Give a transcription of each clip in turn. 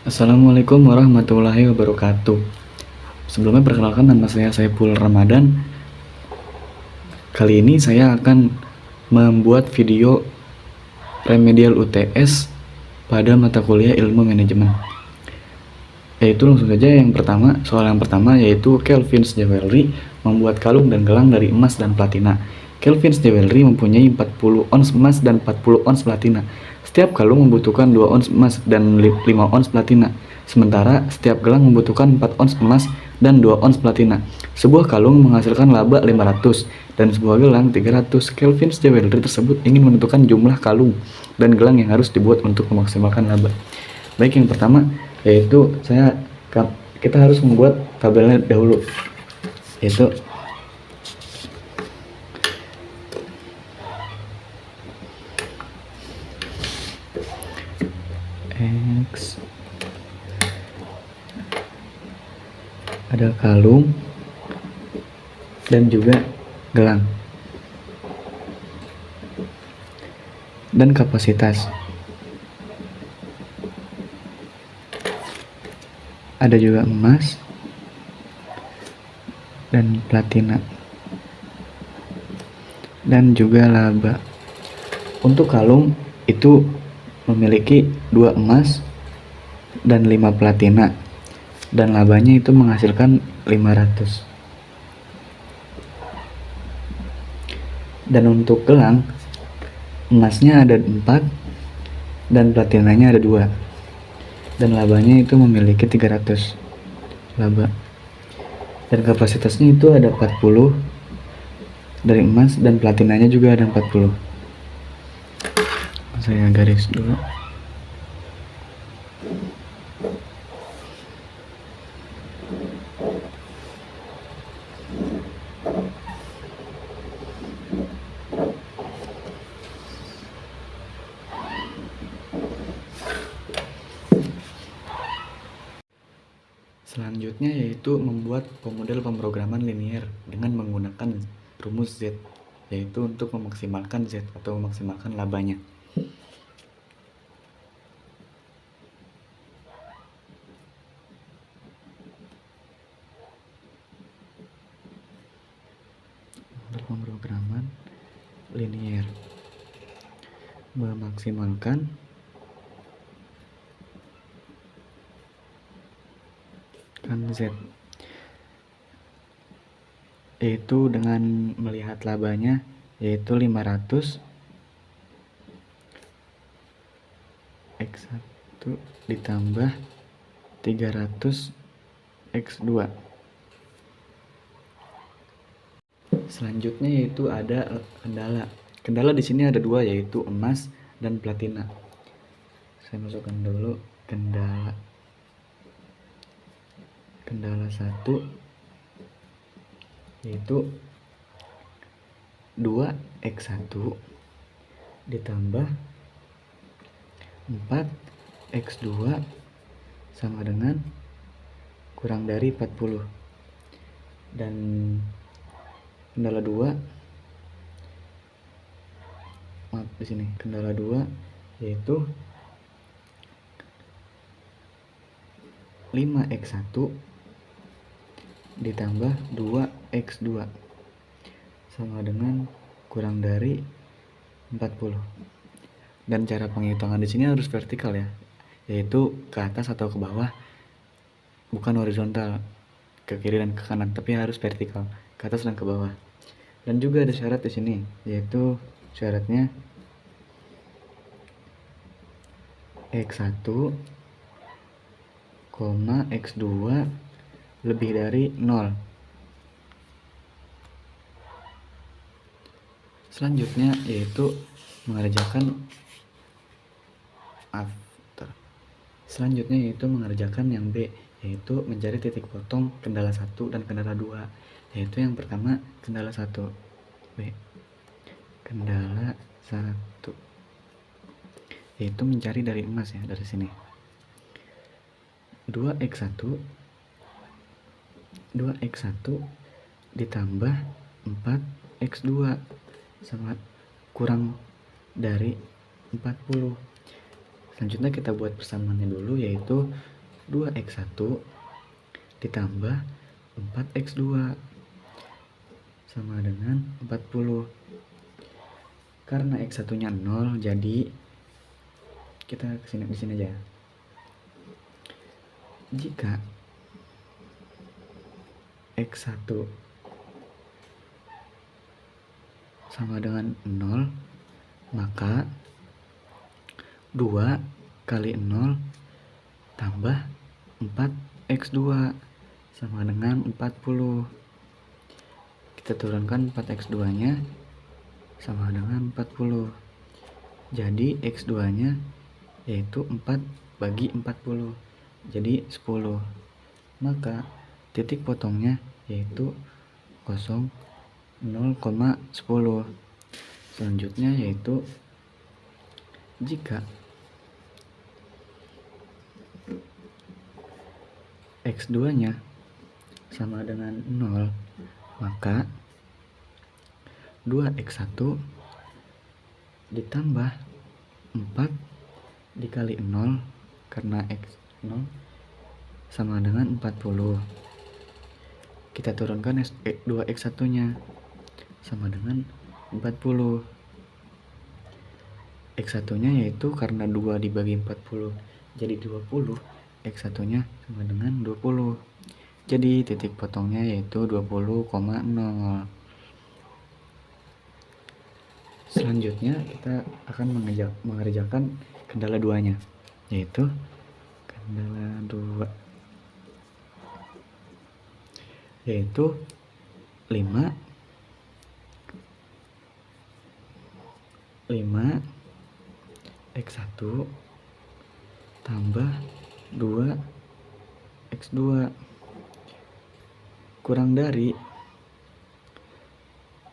Assalamualaikum warahmatullahi wabarakatuh. Sebelumnya perkenalkan, nama saya Saiful Ramadan. Kali ini saya akan membuat video remedial UTS pada mata kuliah ilmu manajemen. Yaitu langsung saja soal yang pertama yaitu Kelvin's Jewelry membuat kalung dan gelang dari emas dan platina. Kelvin's Jewelry mempunyai 40 ons emas dan 40 ons platina. Setiap kalung membutuhkan 2 ons emas dan 5 ons platina. Sementara setiap gelang membutuhkan 4 ons emas dan 2 ons platina. Sebuah kalung menghasilkan laba 500 dan sebuah gelang 300. Kelvin's Jewelry tersebut ingin menentukan jumlah kalung dan gelang yang harus dibuat untuk memaksimalkan laba. Baik, yang pertama yaitu kita harus membuat tabelnya dahulu, yaitu X ada kalung dan juga gelang dan kapasitas. Ada juga emas dan platina dan juga laba. Untuk kalung itu memiliki 2 emas dan 5 platina dan labanya itu menghasilkan 500. Dan untuk gelang, emasnya ada 4 dan platinanya ada 2 dan labanya itu memiliki 300 laba. Dan kapasitasnya itu ada 40 dari emas dan platinanya juga ada 40. Saya garis dulu. Selanjutnya yaitu membuat model pemrograman linier dengan menggunakan rumus Z, yaitu untuk memaksimalkan Z atau memaksimalkan labanya. Model pemrograman linier memaksimalkan Z, yaitu dengan melihat labanya yaitu 500 X1 ditambah 300 X2. Selanjutnya yaitu ada kendala. Kendala di sini ada 2, yaitu emas dan platina. Saya masukkan dulu kendala 1 yaitu 2x1 ditambah 4x2 sama dengan kurang dari 40. Dan kendala 2, maaf di sini kendala 2 yaitu 5x1 ditambah 2x2 sama dengan kurang dari 40. Dan cara penghitungan di sini harus vertikal ya, yaitu ke atas atau ke bawah, bukan horizontal ke kiri dan ke kanan, tapi harus vertikal ke atas dan ke bawah. Dan juga ada syarat di sini, yaitu syaratnya x1, x2 lebih dari 0. Selanjutnya yaitu mengerjakan yang B, yaitu mencari titik potong kendala 1 dan kendala 2. Yaitu yang pertama kendala 1 B. Kendala 1 yaitu mencari dari emas ya, dari sini 2x1 ditambah 4x2 sama kurang dari 40. Selanjutnya kita buat persamaannya dulu, yaitu 2x1 ditambah 4x2 sama dengan 40. Karena x1 nya 0, jadi kita kesini di sini aja. Jika x1 sama dengan 0, maka 2 kali 0 tambah 4x2 sama dengan 40. Kita turunkan 4x2 nya sama dengan 40. Jadi x2 nya yaitu 4 bagi 40, jadi 10. Maka titik potongnya yaitu 0,10. Selanjutnya yaitu jika x2 nya sama dengan 0, maka 2x1 ditambah 4 dikali 0, karena x0 sama dengan 40. Kita turunkan 2x1 nya sama dengan 40. x1 nya yaitu karena 2 dibagi 40 jadi 20, x1 nya sama dengan 20. Jadi titik potongnya yaitu 20,0. Selanjutnya kita akan mengerjakan kendala 2 nya, yaitu kendala 2 yaitu 5 x1 tambah 2x2 kurang dari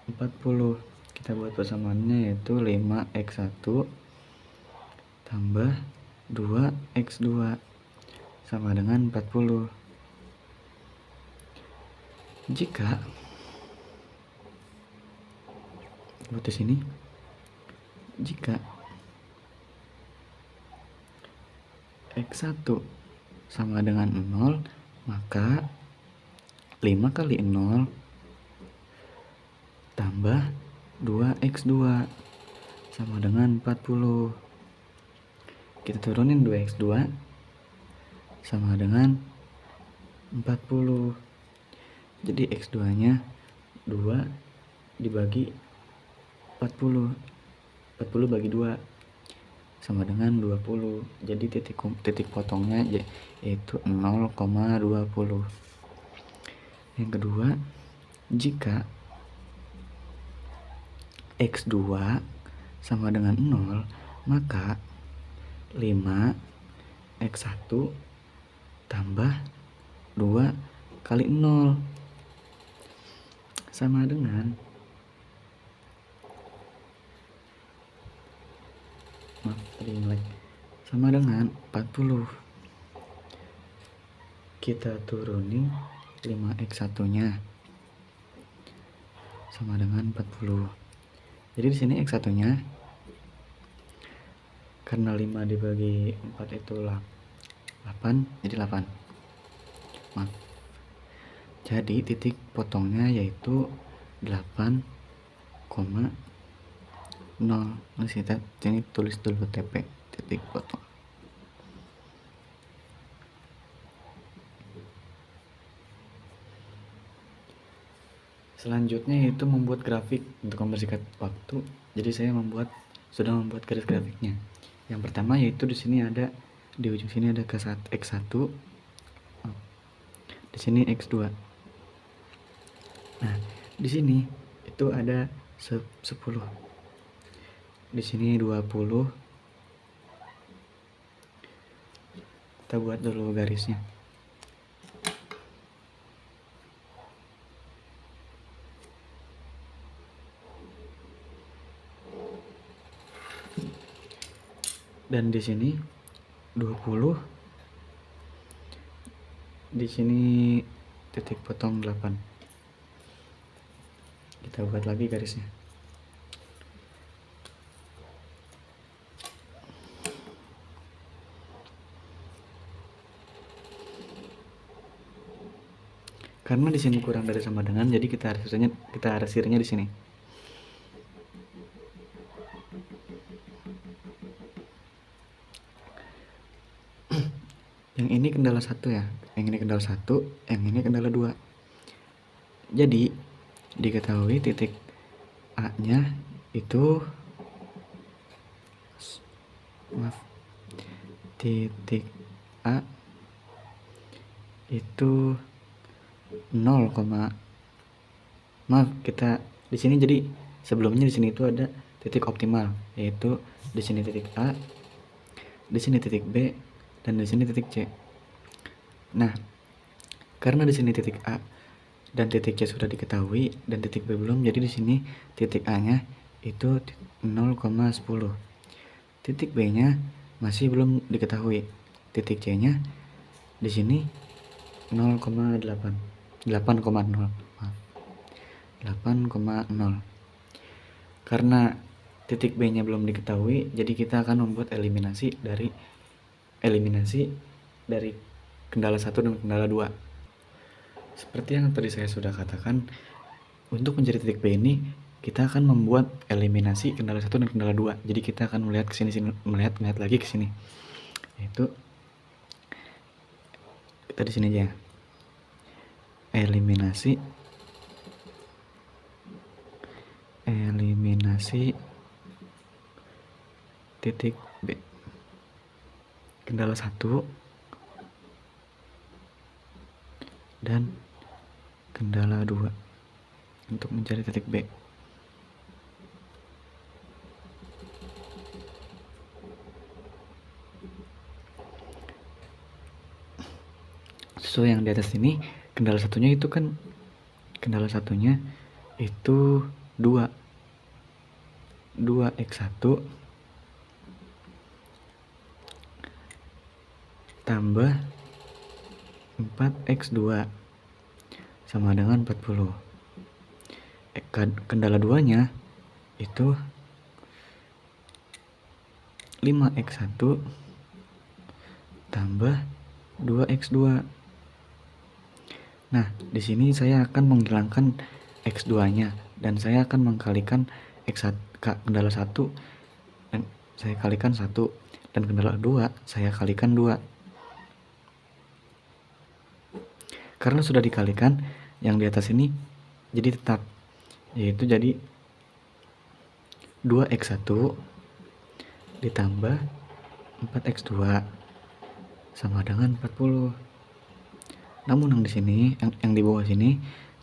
40. Kita buat persamaannya yaitu 5x1 tambah 2x2 sama dengan 40. Jika buat di sini, jika x1 sama dengan 0, maka 5 kali 0 tambah 2x2 sama dengan 40. Kita turunin 2x2 sama dengan 40. Jadi x2 nya 2 dibagi 40, 40 bagi 2 sama dengan 20. Jadi titik potongnya yaitu 0,20. Yang kedua, jika x2 sama dengan 0, maka 5x1 tambah 2 kali 0 sama dengan sama dengan 40. Kita turunin 5x1 nya sama dengan 40. Jadi di sini x1 nya karena 5 dibagi 4 itu 8, jadi 8. Maaf. Jadi titik potongnya yaitu 8,0. Masih ini tulis dulu TP, titik potong. Selanjutnya yaitu membuat grafik untuk mempersingkat waktu. Jadi saya sudah membuat garis grafiknya. Yang pertama yaitu di sini ada, di ujung sini ada x1, di sini x2. Nah, di sini itu ada 10. Di sini 20. Kita buat dulu garisnya. Dan di sini 20. Di sini titik potong 8. Kita buat lagi garisnya. Karena di sini kurang dari sama dengan, jadi kita arsirnya di sini. Yang ini kendala 1 ya, yang ini kendala 1, yang ini kendala 2. Jadi diketahui titik A nya itu titik A itu 0, kita di sini, jadi sebelumnya di sini itu ada titik optimal, yaitu di sini titik A, di sini titik B, dan di sini titik C. Nah, karena di sini titik A dan titik C sudah diketahui dan titik B belum, jadi di sini titik A-nya itu 0,10. Titik B-nya masih belum diketahui. Titik C-nya di sini 8,0. Karena titik B-nya belum diketahui, jadi kita akan membuat eliminasi dari kendala 1 dan kendala 2. Seperti yang tadi saya sudah katakan, untuk mencari titik B ini kita akan membuat eliminasi kendala 1 dan kendala 2. Jadi kita akan melihat ke sini, melihat lagi ke sini. Yaitu kita di sini aja. Eliminasi titik B. Kendala 1 dan kendala 2 untuk mencari titik B. Sesuai yang di atas ini, kendala satunya itu 2x1 tambah 4x2 sama dengan 40. Kendala 2-nya itu 5x1 tambah 2x2. Nah, di sini saya akan menghilangkan x2-nya dan saya akan mengkalikan kendala 1 dan saya kalikan 1, dan kendala 2 saya kalikan 2. Karena sudah dikalikan, yang di atas ini jadi tetap, yaitu jadi 2x1 ditambah 4x2 sama dengan 40. Namun yang di sini, yang di bawah sini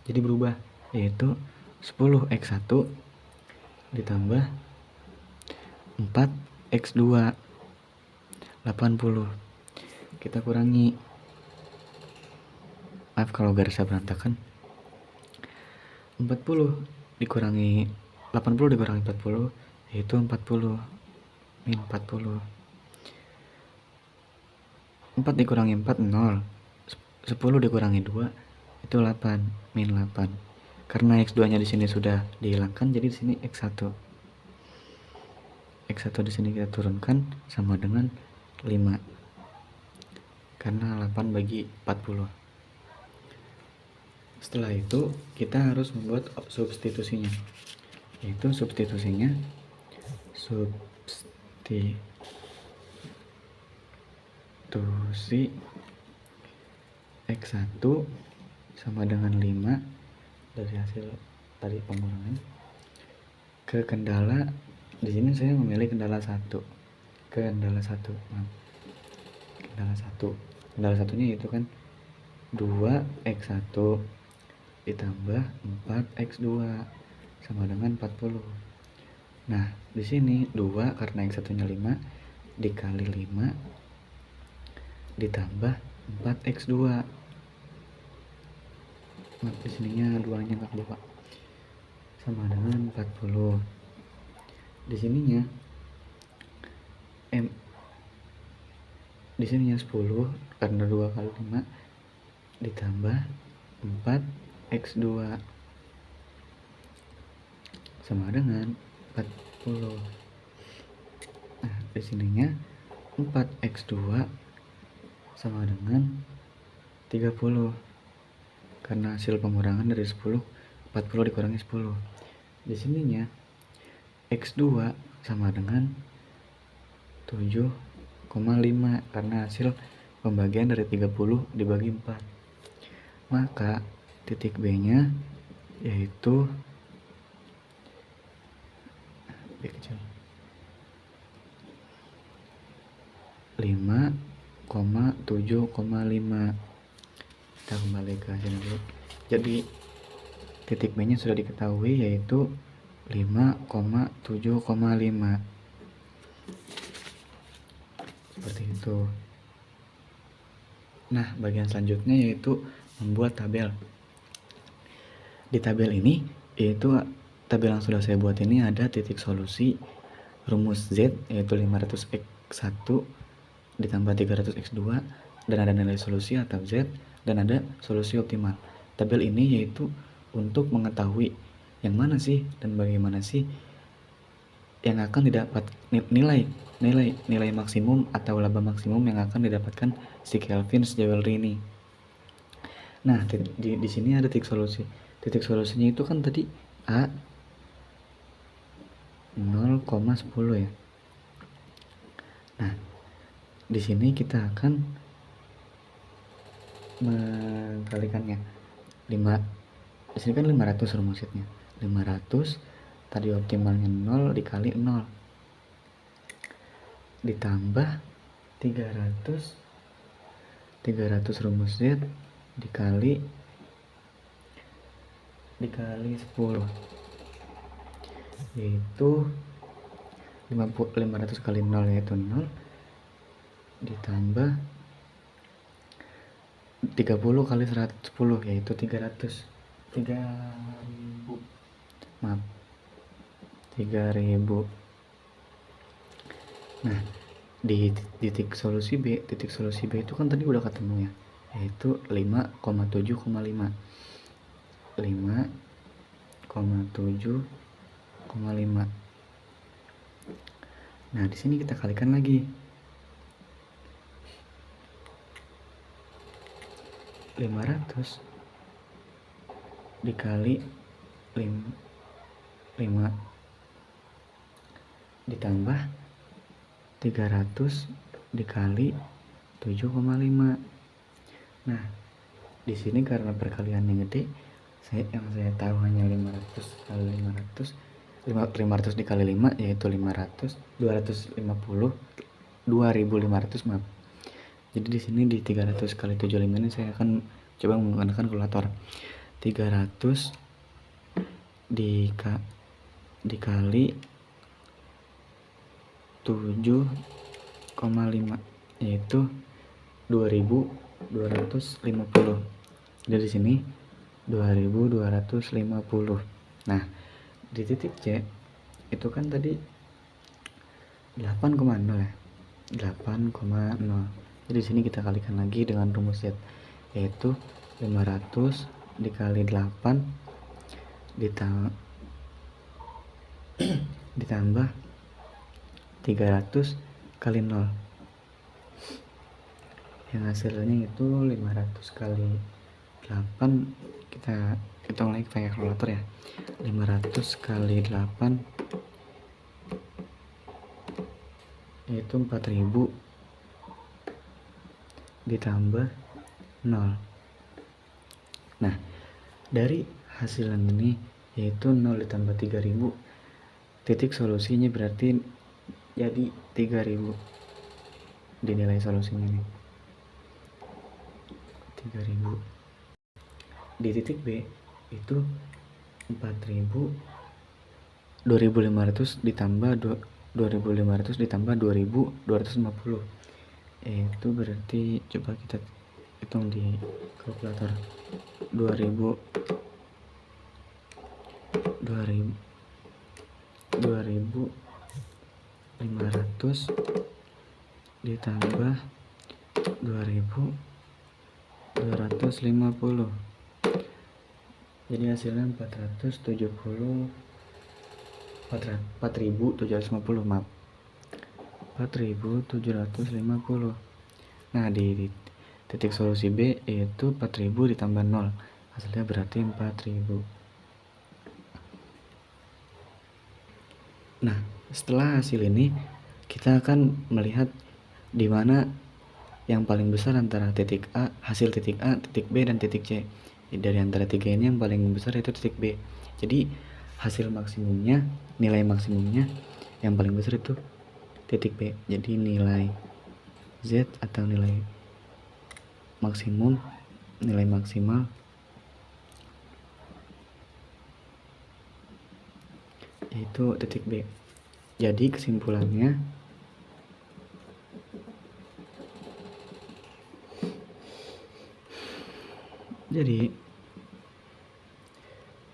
jadi berubah, yaitu 10x1 ditambah 4x2 80. Kita kurangi, maaf kalau garisnya berantakan. 80 dikurangi 40 yaitu 40 min 40. 4 dikurangi 4 0. 10 dikurangi 2 itu 8 min 8. Karena x2 nya di sini sudah dihilangkan, jadi di sini x1 di sini kita turunkan sama dengan 5, karena 8 bagi 40. Setelah itu kita harus membuat substitusinya, yaitu substitusi x1 sama dengan 5 dari hasil tadi pengurangan ke kendala. Di sini saya memilih kendala 1. Kendala 1-nya itu kan 2x1 ditambah 4x2 sama dengan 40. Nah, di sini 2 karena x1-nya 5 dikali 5 ditambah 4x2. Nah, di sininya 2-nya enggak keluar. Sama dengan 40. Di sininya di sininya 10 karena 2 kali 5 ditambah 4x2 sama dengan 40. Nah, di sininya 4x2 sama dengan 30 karena hasil pengurangan dari 10, 40 dikurangi 10. Di sininya X2 sama dengan 7,5 karena hasil pembagian dari 30 dibagi 4. Maka titik B nya yaitu B kecil 5,7,5. Kita kembali ke hasil dulu. Jadi titik B nya sudah diketahui yaitu 5,7,5 seperti itu. Nah, bagian selanjutnya yaitu membuat tabel. Di tabel ini yaitu tabel yang sudah saya buat ini ada titik solusi rumus Z yaitu 500x1 ditambah 300x2 dan ada nilai solusi atau Z dan ada solusi optimal. Tabel ini yaitu untuk mengetahui yang mana sih dan bagaimana sih yang akan didapat nilai maksimum atau laba maksimum yang akan didapatkan si Kelvin Jewelry ini. Nah, di sini ada titik solusi. Titik solusinya itu kan tadi A 0,10 ya. Nah, di sini kita akan mengkalikannya. Di sini kan 500 rumusnya. 500 tadi optimalnya 0 dikali 0 ditambah 300 rumus Z dikali 10 yaitu 500 kali 0 yaitu 0 ditambah 30 kali 110 yaitu 3000. Nah, di titik solusi B itu kan tadi udah ketemu ya, yaitu 5,7,5. Nah, di sini kita kalikan lagi. 500 dikali 5 ditambah 300 dikali 7,5. Nah, di sini karena perkalian yang gede, yang saya tahu hanya 500 kali 500 dikali 5 yaitu 2500 maaf. Jadi di sini di 300 kali 75 ini saya akan coba menggunakan kalkulator. 300 dikali 7,5 yaitu 2250. Dari sini 2250. Nah, di titik C itu kan tadi 8,0 ya. 8,0. Jadi di sini kita kalikan lagi dengan rumus Z yaitu 500 dikali 8 ditambah 300 kali 0 yang hasilnya itu 500 kali 8. Kita hitung lagi pakai kalkulator ya. 500 kali 8 yaitu 4000 ditambah 0. Nah, dari hasilan ini yaitu 0 ditambah 3000, titik solusinya berarti jadi 3000 di nilai solusinya nih. 3000 di titik B itu 2500 ditambah 2500 ditambah 2250 itu berarti coba kita hitung di kalkulator. 2500 ditambah 2250 jadi hasilnya 4750 maaf 4750. Nah, di titik solusi B yaitu 4000 ditambah 0 Hasilnya berarti 4000. Nah, setelah hasil ini kita akan melihat di mana yang paling besar antara titik A, hasil titik A, titik B, dan titik C. Dari antara tiga ini yang paling besar itu titik B. Jadi hasil maksimumnya, nilai maksimumnya yang paling besar itu titik B. Jadi nilai Z atau nilai maksimum, nilai maksimal yaitu titik B. Jadi kesimpulannya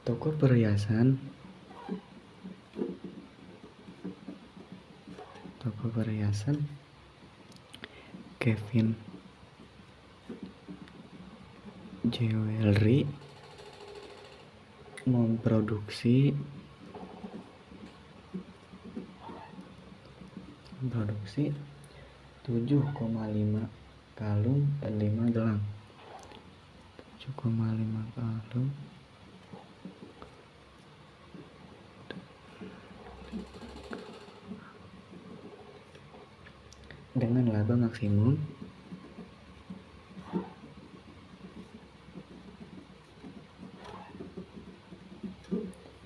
toko perhiasan Kevin Jewelry memproduksi 7,5 kalung dan 5 gelang. 7,5 kalung dengan laba maksimum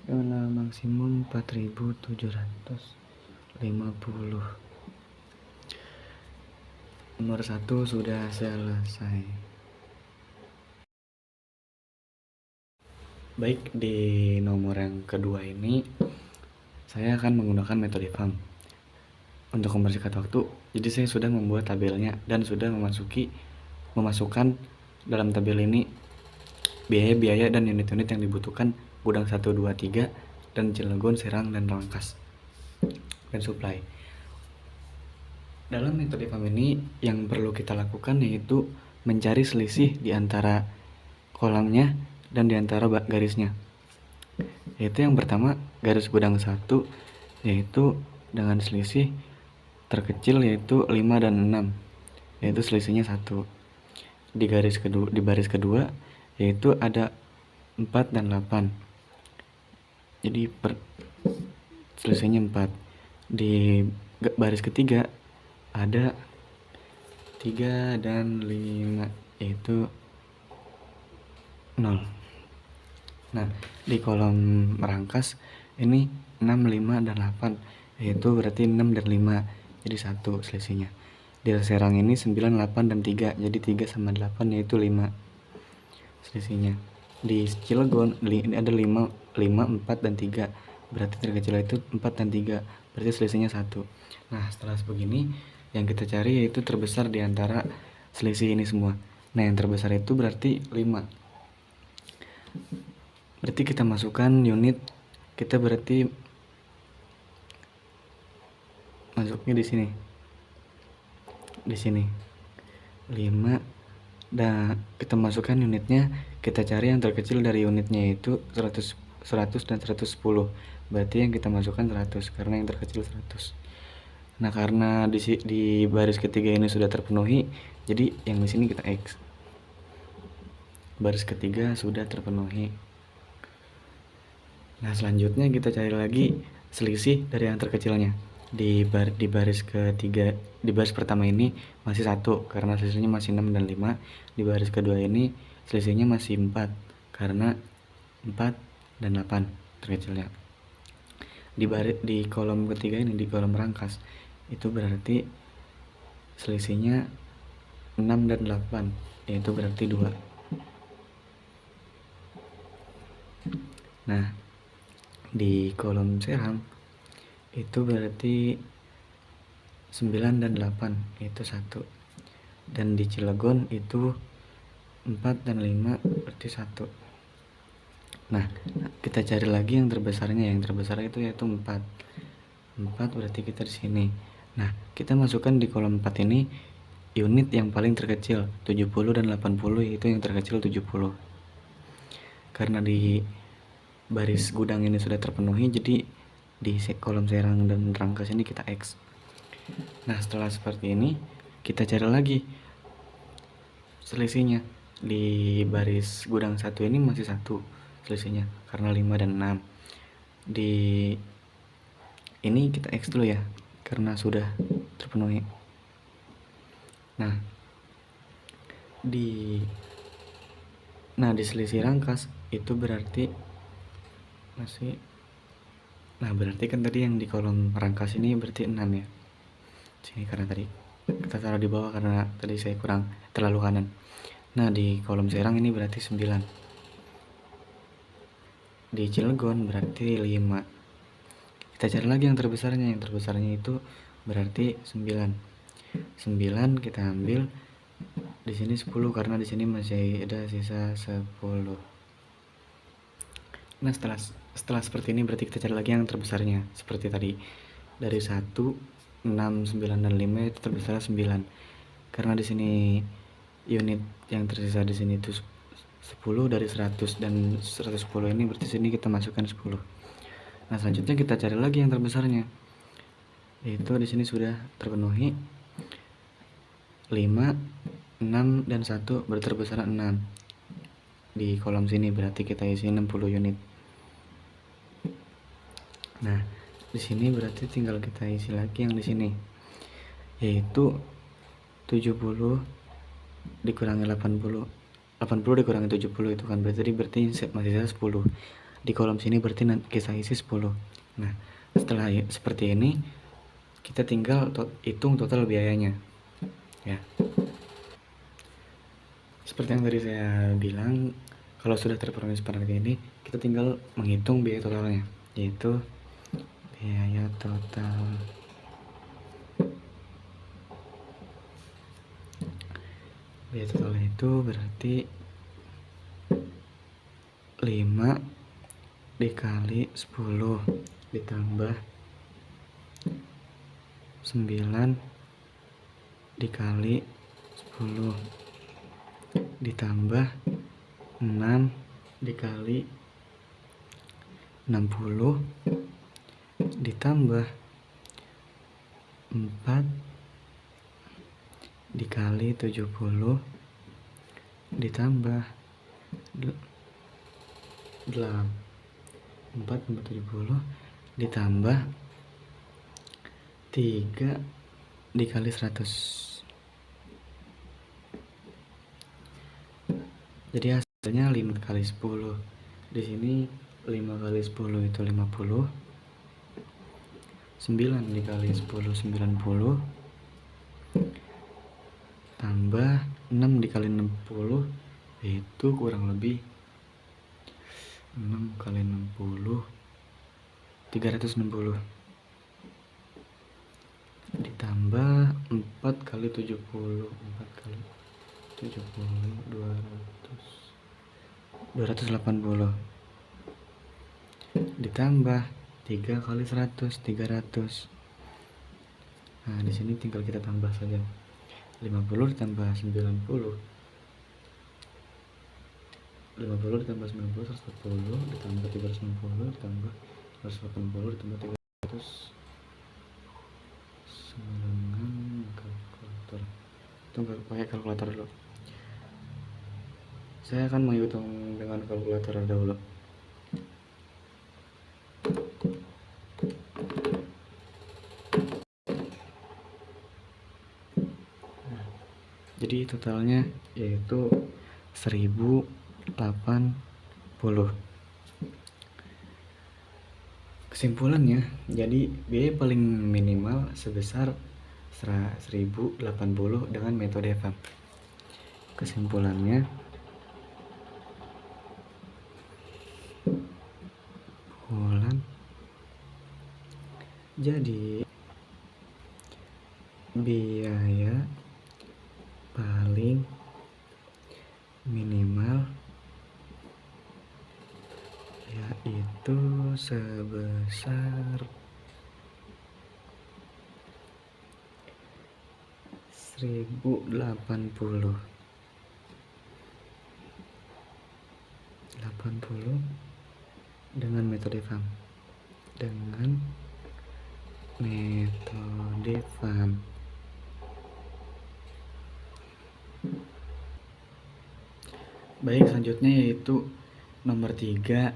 dengan maksimum 4.750. Nomor 1 sudah selesai. Baik, di nomor yang kedua ini saya akan menggunakan metode FAM untuk mempersingkat waktu. Jadi saya sudah membuat tabelnya dan sudah memasukkan dalam tabel ini biaya-biaya dan unit-unit yang dibutuhkan gudang 1, 2, 3 dan Cilegon, Serang, dan Rangkas dan supply. Dalam metode FAM ini yang perlu kita lakukan yaitu mencari selisih di antara kolomnya dan di antara garisnya. Yaitu yang pertama garis gudang 1 yaitu dengan selisih terkecil yaitu 5 dan 6, yaitu selisihnya 1. Di baris kedua yaitu ada 4 dan 8. Jadi selisihnya 4. Di baris ketiga ada 3 dan 5 yaitu 0. Nah, di kolom rangkas ini 6, 5, dan 8 yaitu berarti 6 dan 5 jadi 1 selisihnya. Di Serang ini 9, 8, dan 3 jadi 3 sama 8 yaitu 5 selisihnya. Di Cilegon ini ada 5, 4, dan 3 berarti terkecil itu 4 dan 3 berarti selisihnya 1. Nah, setelah begini yang kita cari yaitu terbesar di antara selisih ini semua. Nah, yang terbesar itu berarti 5. Berarti kita masukkan unit, kita berarti masuknya di sini. Di sini 5 dan kita masukkan unitnya, kita cari yang terkecil dari unitnya itu 100 dan 110. Berarti yang kita masukkan 100 karena yang terkecil 100. Nah, karena di baris ketiga ini sudah terpenuhi, jadi yang di sini kita X. Baris ketiga sudah terpenuhi. Nah, selanjutnya kita cari lagi selisih dari yang terkecilnya. Di baris ketiga, di baris pertama ini masih 1 karena selisihnya masih 6 dan 5. Di baris kedua ini selisihnya masih 4 karena 4 dan 8 terkecilnya. Di kolom ketiga ini, di kolom rangkas, itu berarti selisihnya 6 dan 8 yaitu berarti 2. Nah, di kolom Serang itu berarti 9 dan 8 yaitu 1. Dan di Cilegon itu 4 dan 5 berarti 1. Nah, kita cari lagi yang terbesarnya. Yang terbesar itu yaitu 4. 4 berarti kita di sini. Nah, kita masukkan di kolom 4 ini unit yang paling terkecil 70 dan 80 yaitu yang terkecil 70. Karena di baris gudang ini sudah terpenuhi, jadi di kolom Serang dan Rangkas ini kita X. Nah, setelah seperti ini kita cari lagi selisihnya. di baris gudang 1 ini masih 1 selisihnya karena 5 dan 6. Di ini kita X dulu ya karena sudah terpenuhi. Nah, di selisih rangkas itu berarti masih, nah berarti kan tadi yang di kolom rangkas ini berarti 6 ya. Sini karena tadi kita taruh di bawah karena tadi saya kurang terlalu kanan. Nah, di kolom Serang ini berarti 9. Di Cilegon berarti 5. Kita cari lagi yang terbesarnya. Yang terbesarnya itu berarti 9. 9 kita ambil di sini 10 karena di sini masih ada sisa 10. Nah, setelah seperti ini berarti kita cari lagi yang terbesarnya. Seperti tadi. Dari 1, 6, 9 dan 5 itu terbesar 9. Karena di sini unit yang tersisa di sini itu 10 dari 100 dan 110 ini berarti sini kita masukkan 10. Nah, selanjutnya kita cari lagi yang terbesarnya. Yaitu di sini sudah terpenuhi 5, 6 dan 1 berarti terbesar 6. Di kolom sini berarti kita isi 60 unit. Nah, di sini berarti tinggal kita isi lagi yang di sini. Yaitu 70 dikurangi 80. 80 dikurangi 70 itu kan berarti masih sisa 10. Di kolom sini berarti kita isi 10. Nah, setelah seperti ini kita tinggal hitung total biayanya ya. Seperti yang tadi saya bilang, kalau sudah terpenuhi seperti ini kita tinggal menghitung biaya totalnya, yaitu biaya total itu berarti 5 dikali 10 ditambah 9 dikali 10 ditambah 6 dikali 60 ditambah 4 dikali 70 ditambah 4 tambah 70 ditambah 3 dikali 100. Jadi hasilnya 5 kali 10. Di sini 5 kali 10 itu 50. 9 dikali 10 90 tambah 6 dikali 60 itu kurang lebih 6 kali 60 360 ditambah 4 kali 70 4 kali 70 280 ditambah 3 kali 100 300. Nah, di sini tinggal kita tambah saja. 50 ditambah 90 ditambah 90 140 ditambah 360 ditambah 180 ditambah 300 dengan kalkulator. Tunggu, pakai kalkulator dulu. Saya akan menghitung dengan kalkulator dahulu. Jadi totalnya yaitu 1080. Kesimpulannya, jadi biaya paling minimal sebesar 1080 dengan metode FAM. Kesimpulannya, jadi biaya paling minimal yaitu sebesar 1080 dengan metode FAM. Baik, selanjutnya yaitu nomor 3,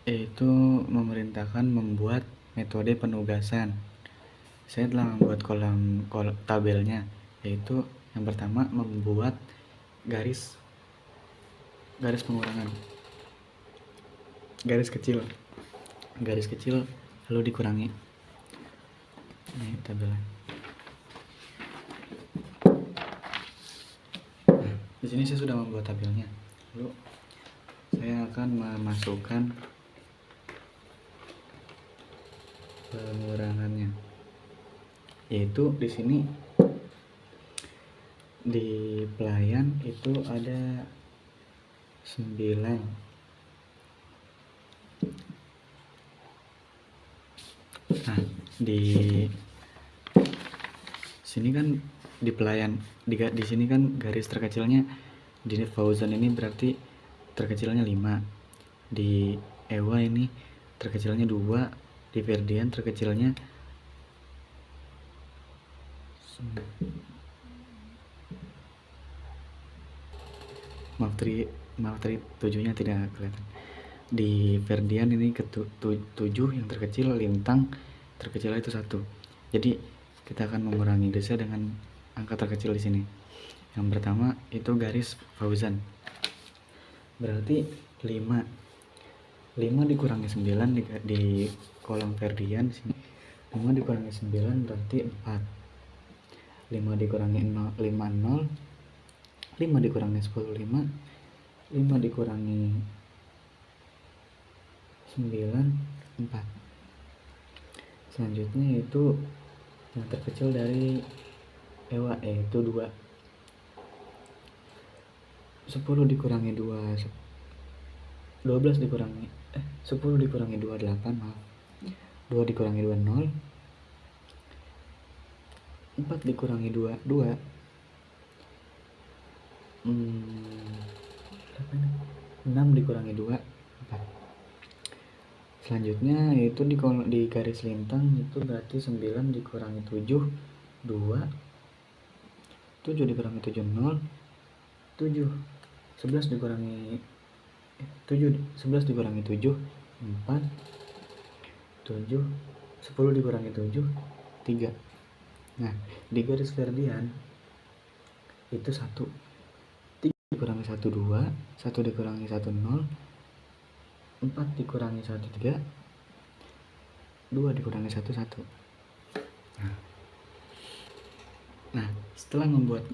yaitu memerintahkan membuat metode penugasan. Saya telah membuat kolom tabelnya, yaitu yang pertama membuat garis pengurangan, garis kecil lalu dikurangi. Ini tabelnya. Di sini saya sudah membuat tabelnya. Lalu saya akan memasukkan pengurangannya, yaitu di sini di pelayan itu ada 9. Nah, di sini kan di pelayan di sini kan garis terkecilnya di Fauzan ini berarti terkecilnya 5. Di Ewa ini terkecilnya 2. Di Ferdian terkecilnya maaf tadi 7-nya tidak kelihatan. Di Ferdian ini ke 7 yang terkecil, lintang terkecil itu 1. Jadi kita akan mengurangi garisnya dengan angka terkecil di sini. Yang pertama itu garis Fauzan. Berarti 5 dikurangi 9 di kolom Ferdian di sini. 5 dikurangi 9 berarti 4. 5 dikurangi 0, 5 dikurangi 10, 5 dikurangi 9, 4. Selanjutnya yaitu yang terkecil dari Ewa, yaitu 2. 10 dikurangi 2, 12 dikurangi 10 dikurangi 2, 8, maaf. 2 dikurangi 2, 0. 4 dikurangi 2, 2. 6 dikurangi 2, 4. Selanjutnya yaitu di garis lintang itu berarti 9 dikurangi 7, 2. 7 dikurangi 7, 0. 7. 11 dikurangi 11 dikurangi 7, 4. 7. 10 dikurangi 7, 3. Nah, di garis Ferdian itu 1. 3 dikurangi 1, 2. 1 dikurangi 1, 0. 4 dikurangi 1, 3. 2 dikurangi 1, 1. Nah, setelah membuat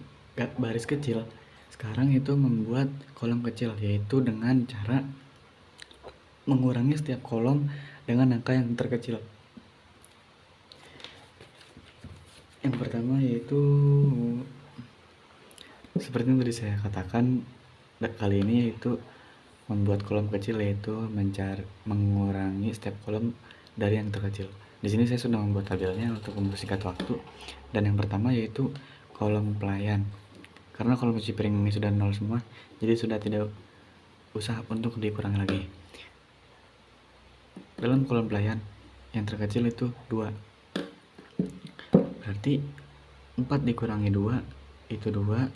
baris kecil, sekarang itu membuat kolom kecil, yaitu dengan cara mengurangi setiap kolom dengan angka yang terkecil. Yang pertama yaitu seperti yang tadi saya katakan, kali ini yaitu membuat kolom kecil, yaitu mengurangi setiap kolom dari yang terkecil. Di sini saya sudah membuat tabelnya untuk mempersingkat waktu. Dan yang pertama yaitu kolom pelayan. Karena kolom Cipiring ini sudah 0 semua, jadi sudah tidak usah untuk dikurangi lagi. Dalam kolom pelayan yang terkecil itu 2. Berarti 4 dikurangi 2 itu 2.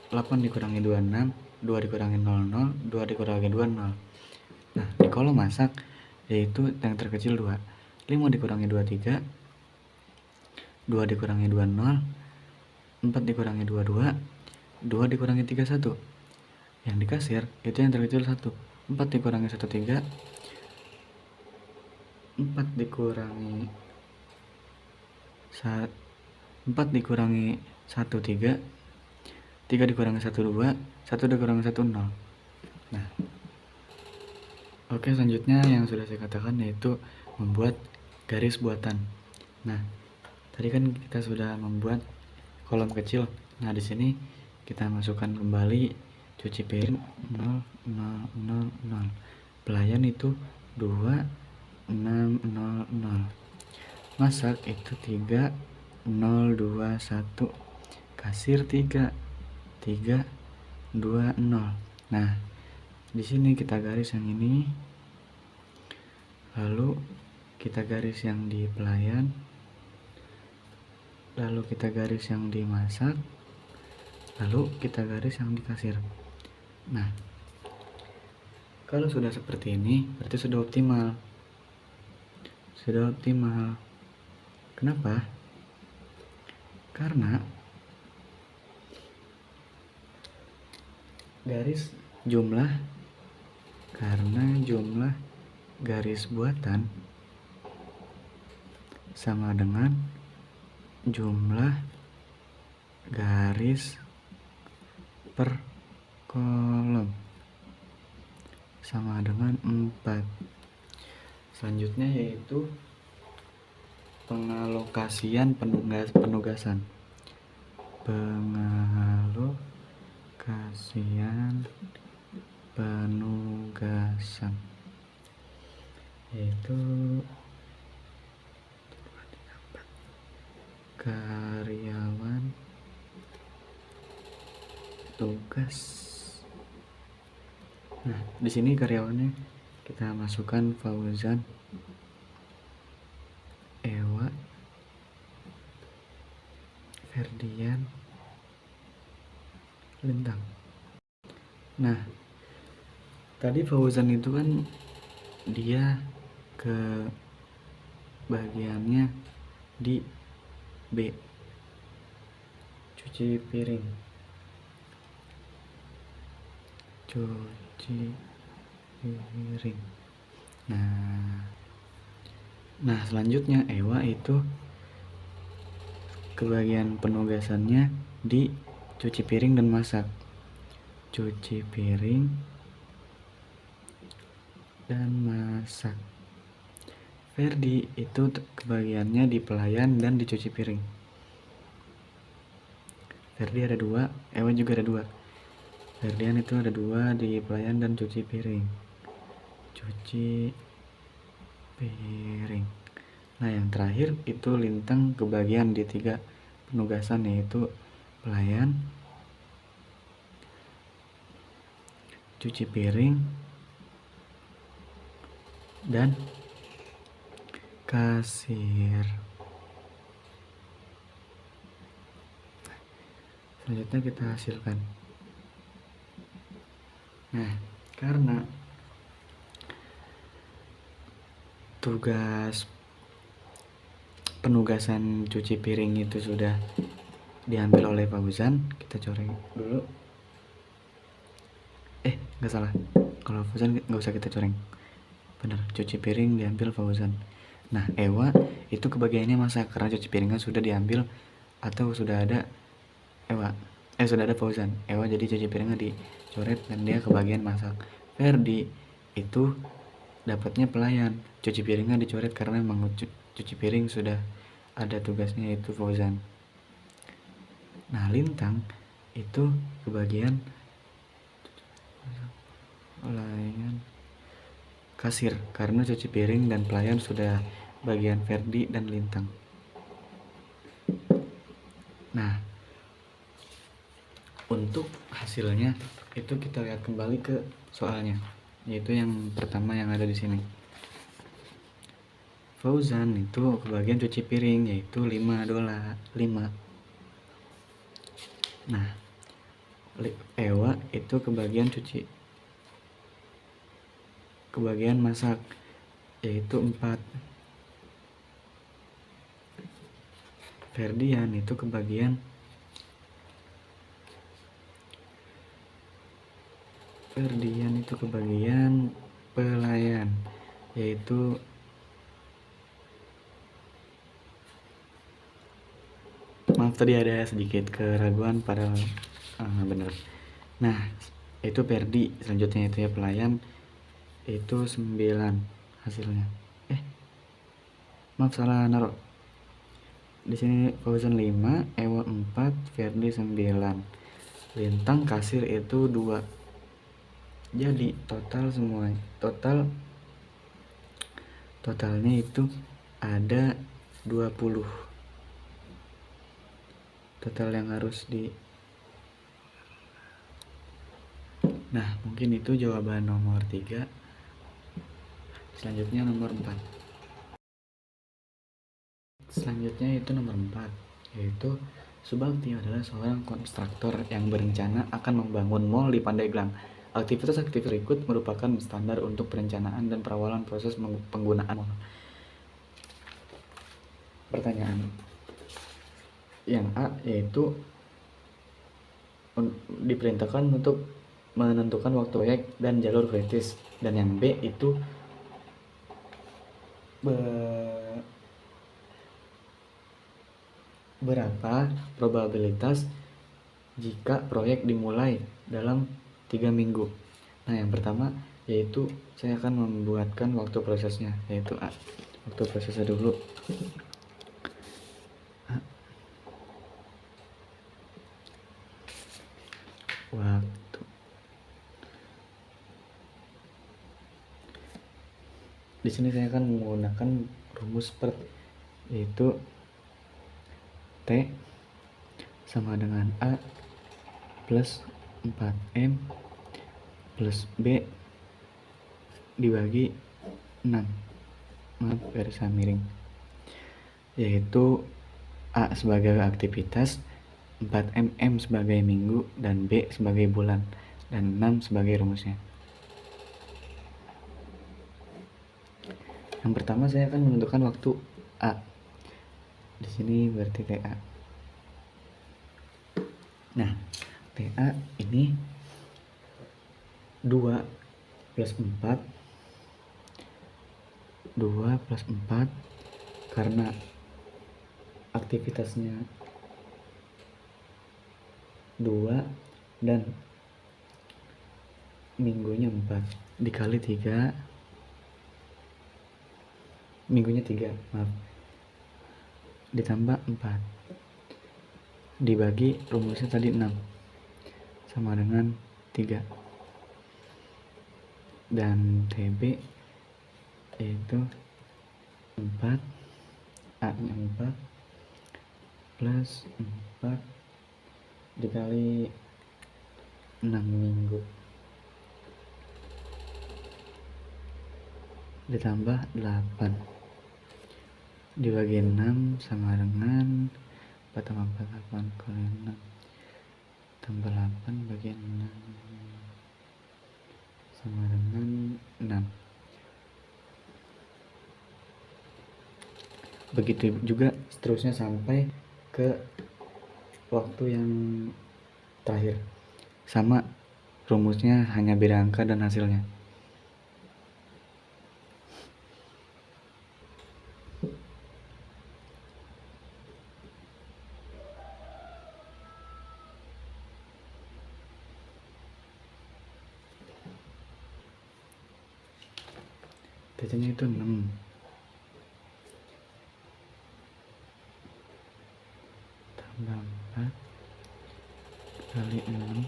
8 dikurangi 2, 6. 2 dikurangi 0, 0. 2 dikurangi 2, 0. Nah, di kolom masak yaitu yang terkecil 2. 5 dikurangi 2, 3. 2 dikurangi 2, 0. 4 dikurangi 2, 2. 2 dikurangi 3, 1. Yang di kasir itu yang terkecil 1. 4 dikurangi 1, 3. 4 dikurangi 4 dikurangi 1, 3. 3 dikurangi 1, 2. 1 dikurangi 1, 0. Nah, oke, selanjutnya yang sudah saya katakan yaitu membuat garis buatan. Nah, tadi kan kita sudah membuat kolom kecil. Nah, di sini kita masukkan kembali cuci piring 0, 0, 0, 0. Pelayan itu 2, 6, 0, 0. Masak itu 3, 0, 2, 1. Kasir 3, 3, 2, 0. Nah, di sini kita garis yang ini, lalu kita garis yang di pelayan, lalu kita garis yang di masak, lalu kita garis yang di kasir. Nah, kalau sudah seperti ini berarti sudah optimal. Sudah optimal. Kenapa? Karena jumlah garis buatan sama dengan jumlah garis per kolom sama dengan 4. Selanjutnya yaitu pengalokasian penugasan. Yaitu karyawan tugas. Nah, di sini karyawannya kita masukkan Fauzan, Ewa, Ferdian, Lintang. Nah, tadi Fauzan itu kan dia ke bagiannya di B, cuci piring. Nah selanjutnya Ewa itu ke bagian penugasannya di cuci piring dan masak. Cuci piring dan masak. Ferdi itu kebagiannya di pelayan dan di cuci piring. Ferdi ada 2, Ewa juga ada 2. Ferdian itu ada 2 di pelayan dan cuci piring. Cuci piring. Nah yang terakhir itu Lintang kebagian di 3 penugasan, yaitu pelayan, cuci piring, dan kasir. Selanjutnya kita hasilkan. Nah, karena tugas penugasan cuci piring itu sudah diambil oleh Fauzan, kita coret dulu. Nggak salah, kalau Fauzan nggak usah kita coreng, bener, cuci piring diambil Fauzan. Nah Ewa itu kebagiannya masak, karena cuci piringnya sudah diambil atau sudah ada sudah ada Fauzan. Ewa jadi cuci piringnya dicoret dan dia kebagian masak. Ferdi itu dapatnya pelayan, cuci piringnya dicoret karena memang cuci piring sudah ada tugasnya, yaitu Fauzan. Nah Lintang itu kebagian pelayan kasir, karena cuci piring dan pelayan sudah bagian Ferdi dan Lintang. Nah untuk hasilnya itu kita lihat kembali ke soalnya, yaitu yang pertama yang ada di sini. Fauzan itu kebagian cuci piring, yaitu $5. Nah Ewa itu kebagian masak, yaitu 4. Ferdian itu kebagian pelayan, yaitu maaf tadi ada sedikit keraguan pada benar. Nah itu Ferdi, selanjutnya itu ya pelayan itu 9 hasilnya. Maaf salah naruh. Di sini Fauzan 5, Ewa 4, Ferdi 9. Lintang kasir itu 2. Jadi totalnya itu ada 20. Total yang harus Nah, mungkin itu jawaban nomor 3. Selanjutnya nomor 4. Yaitu Subakti adalah seorang kontraktor yang berencana akan membangun mal di Pandeglang. Aktivitas berikut merupakan standar untuk perencanaan dan perawalan proses penggunaan. Pertanyaan yang A yaitu diperintahkan untuk menentukan waktu proyek dan jalur kritis, dan yang B itu berapa probabilitas jika proyek dimulai dalam 3 minggu. Nah, yang pertama yaitu saya akan membuatkan waktu prosesnya, yaitu A. Waktu prosesnya dulu. Waktu. Di sini saya akan menggunakan rumus PERT, yaitu T sama dengan A plus 4M plus B dibagi 6. Maaf, garisan miring. Yaitu A sebagai aktivitas, 4M sebagai minggu, dan B sebagai bulan, dan 6 sebagai rumusnya. Yang pertama saya akan menentukan waktu A. Di sini berarti TA. Nah, TA ini 2 plus 4 karena aktivitasnya 2 dan minggunya 4 dikali 3, minggunya 3, maaf, ditambah 4 dibagi rumusnya tadi 6 sama dengan 3, dan TB yaitu 4, A nya 4 plus 4 dikali 6 minggu ditambah 8 dibagi 6 sama dengan 4 tambah 4, 8 kali 6 tambah 8 bagi 6 sama dengan 6. Begitu juga seterusnya sampai ke waktu yang terakhir, sama rumusnya hanya beda angka dan hasilnya. T-nya itu 6 tambah 4 kali 6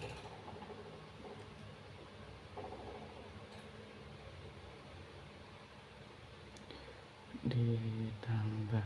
ditambah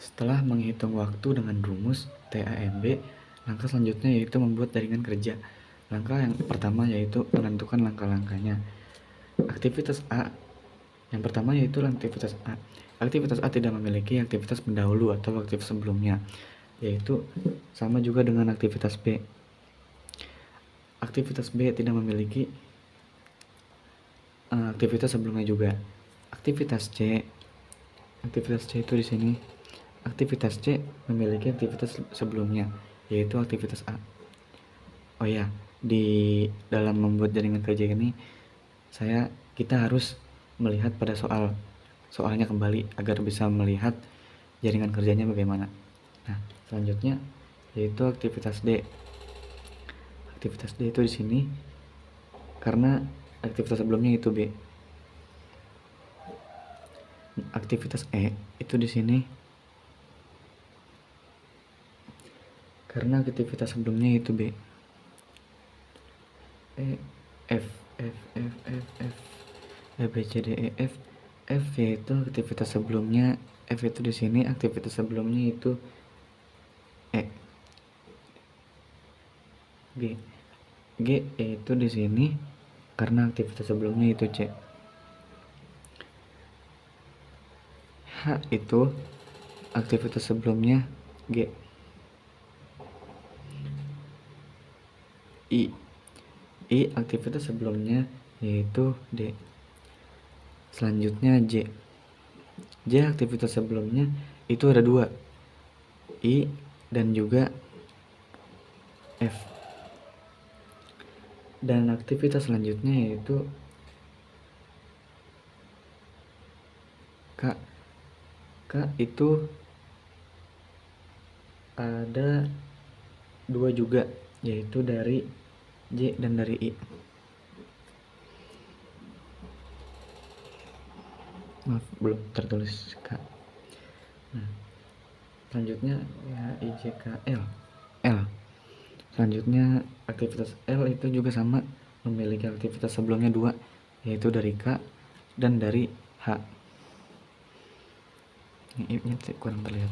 Setelah menghitung waktu dengan rumus TAMB, langkah selanjutnya yaitu membuat jaringan kerja. Langkah yang pertama yaitu menentukan langkah-langkahnya. Aktivitas A. Yang pertama yaitu aktivitas A. Aktivitas A tidak memiliki aktivitas pendahulu atau aktivitas sebelumnya, yaitu sama juga dengan aktivitas B. Aktivitas B tidak memiliki aktivitas sebelumnya juga. Aktivitas C itu di sini. Aktivitas C memiliki aktivitas sebelumnya, yaitu aktivitas A. Oh ya, di dalam membuat jaringan kerja ini kita harus melihat pada soalnya kembali agar bisa melihat jaringan kerjanya bagaimana. Nah, selanjutnya yaitu aktivitas D. Aktivitas D itu di sini karena aktivitas sebelumnya itu B. Aktivitas E itu di sini karena aktivitas sebelumnya itu B. F B C D E F. F yaitu aktivitas sebelumnya, F itu di sini aktivitas sebelumnya itu E. G itu di sini karena aktivitas sebelumnya itu C. H itu aktivitas sebelumnya G. I aktivitas sebelumnya yaitu D. Selanjutnya J aktivitas sebelumnya itu ada 2, I dan juga F. Dan aktivitas selanjutnya yaitu K itu ada 2 juga, yaitu dari J dan dari I. Maaf, belum tertulis K. Nah, selanjutnya ya I J K L. Selanjutnya aktivitas L itu juga sama, memiliki aktivitas sebelumnya 2, yaitu dari K dan dari H. Ini kurang terlihat.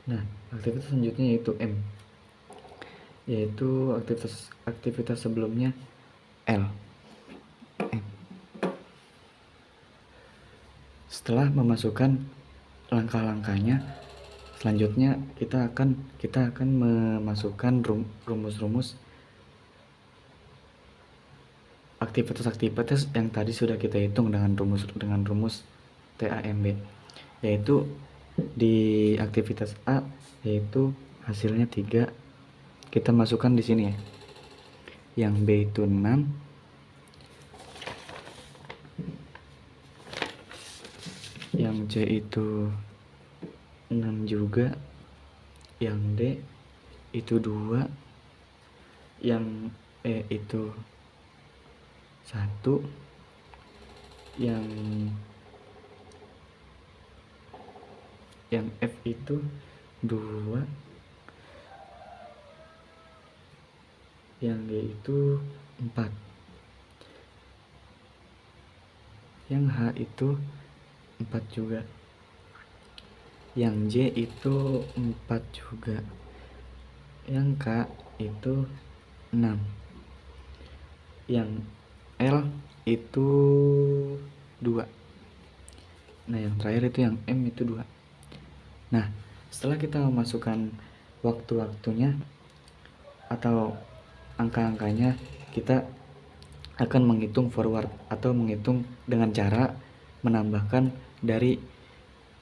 Nah, aktivitas selanjutnya yaitu M, yaitu aktivitas sebelumnya L. M. Setelah memasukkan langkah-langkahnya, selanjutnya kita akan memasukkan rumus-rumus aktivitas-aktivitas yang tadi sudah kita hitung dengan rumus TAMB, yaitu di aktivitas A yaitu hasilnya 3, kita masukkan di sini ya. Yang B itu 6, yang C itu 6 juga, yang D itu 2, yang E itu 1, yang F itu 2, yang G itu 4, yang H itu 4 juga, yang J itu 4 juga, yang K itu 6, yang L itu 2. Nah, yang terakhir itu yang M itu 2. Nah, setelah kita memasukkan waktu-waktunya atau angka-angkanya, kita akan menghitung forward atau menghitung dengan cara menambahkan dari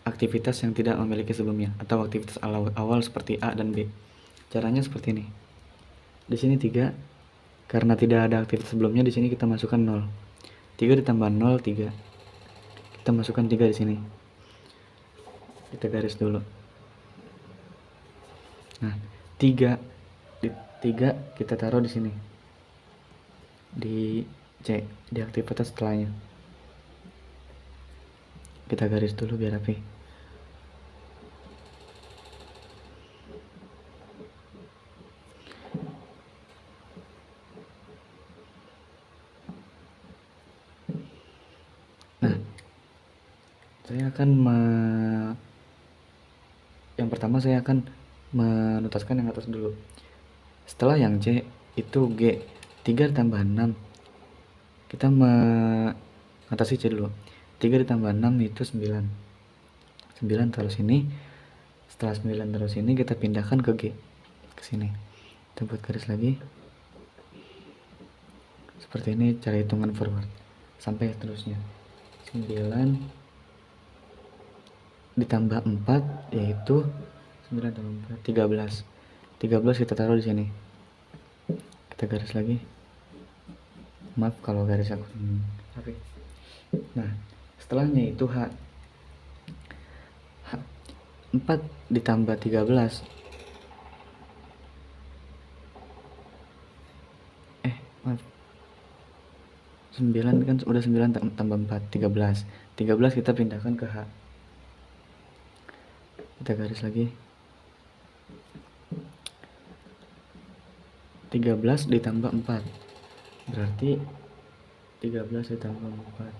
aktivitas yang tidak memiliki sebelumnya atau aktivitas awal seperti A dan B. Caranya seperti ini. Di sini 3, karena tidak ada aktivitas sebelumnya, di sini kita masukkan 0. 3 ditambah 0 3. Kita masukkan 3 di sini. Kita garis dulu. Nah, 3 kita taruh di sini. Di C, di aktivitas setelahnya. Kita garis dulu biar rapi. Nah, saya akan Yang pertama saya akan menuntaskan yang atas dulu. Setelah yang C itu G, 3 ditambah 6. Kita mengatasi C dulu. 3 ditambah 6 itu 9. 9 taruh sini. Setelah 9 taruh sini kita pindahkan ke G, ke sini. Kita buat garis lagi. Seperti ini cara hitungan forward sampai seterusnya. 9 ditambah 4 yaitu 9 tambah 4 13. 13 kita taruh di sini. Kita garis lagi. Maaf kalau garis aku tapi. Nah, setelahnya itu H. 4 ditambah 13. Maaf. 9 kan udah 9 tambah 4 13. 13 kita pindahkan ke H. Kita garis lagi. 13 ditambah 4 berarti 13 ditambah 4